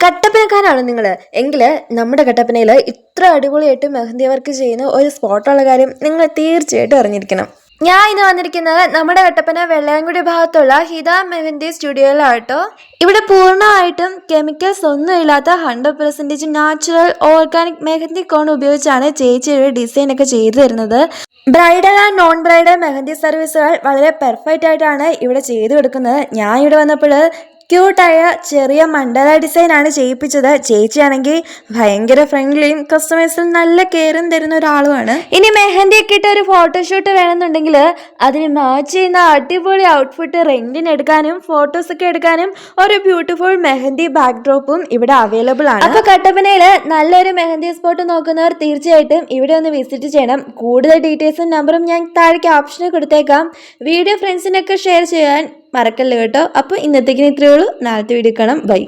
കട്ടപ്പനക്കാരാണോ നിങ്ങൾ? എങ്കിൽ നമ്മുടെ കട്ടപ്പനയിൽ ഇത്ര അടിപൊളിയായിട്ട് മെഹന്തി വർക്ക് ചെയ്യുന്ന ഒരു സ്പോട്ടുള്ള കാര്യം നിങ്ങൾ തീർച്ചയായിട്ടും അറിഞ്ഞിരിക്കണം. ഞാൻ ഇന്ന് വന്നിരിക്കുന്നത് നമ്മുടെ കട്ടപ്പന വെള്ളയാംകുടി ഭാഗത്തുള്ള ഹിത മെഹന്തി സ്റ്റുഡിയോയിലാട്ടോ. ഇവിടെ പൂർണ്ണമായിട്ടും കെമിക്കൽസ് ഒന്നും ഇല്ലാത്ത 100% നാച്ചുറൽ ഓർഗാനിക് മെഹന്തി കോൺ ഉപയോഗിച്ചാണ് ചേച്ചിയുടെ ഡിസൈൻ ഒക്കെ ചെയ്തു തരുന്നത്. Bridal and non bridal mehndi സർവീസുകൾ വളരെ പെർഫെക്റ്റ് ആയിട്ടാണ് ഇവിടെ ചെയ്തു കൊടുക്കുന്നത്. ഞാൻ ഇവിടെ വന്നപ്പോൾ ക്യൂട്ടായ ചെറിയ മണ്ഡല ഡിസൈൻ ആണ് ചെയ്യിപ്പിച്ചത്. ചേച്ചിയാണെങ്കിൽ ഭയങ്കര ഫ്രണ്ട്ലിയും കസ്റ്റമേഴ്സിന് നല്ല കെയറും തരുന്ന ഒരാളുമാണ്. ഇനി മെഹന്തി ഒക്കെ ഇട്ട് ഒരു ഫോട്ടോഷൂട്ട് വേണമെന്നുണ്ടെങ്കിൽ അതിന് മാച്ച് ചെയ്യുന്ന അടിപൊളി ഔട്ട്ഫിറ്റ് റെന്റിന് എടുക്കാനും ഫോട്ടോസ് ഒക്കെ എടുക്കാനും ഒരു ബ്യൂട്ടിഫുൾ മെഹന്തി ബാക്ക്ഡ്രോപ്പും ഇവിടെ അവൈലബിൾ ആണ്. അപ്പൊ കട്ടപ്പനയില് നല്ലൊരു മെഹന്തി സ്പോട്ട് നോക്കുന്നവർ തീർച്ചയായിട്ടും ഇവിടെ ഒന്ന് വിസിറ്റ് ചെയ്യണം. കൂടുതൽ ഡീറ്റെയിൽസും നമ്പറും ഞാൻ താഴെ ക്യാപ്ഷനിൽ കൊടുത്തേക്കാം. വീഡിയോ ഫ്രണ്ട്സിനൊക്കെ ഷെയർ ചെയ്യാൻ മറക്കല്ലേ കേട്ടോ. അപ്പോൾ ഇന്നത്തേക്ക് ഇത്രയേ ഉള്ളൂ. നാളത്തെ വീഡിയോ കാണാം. ബൈ.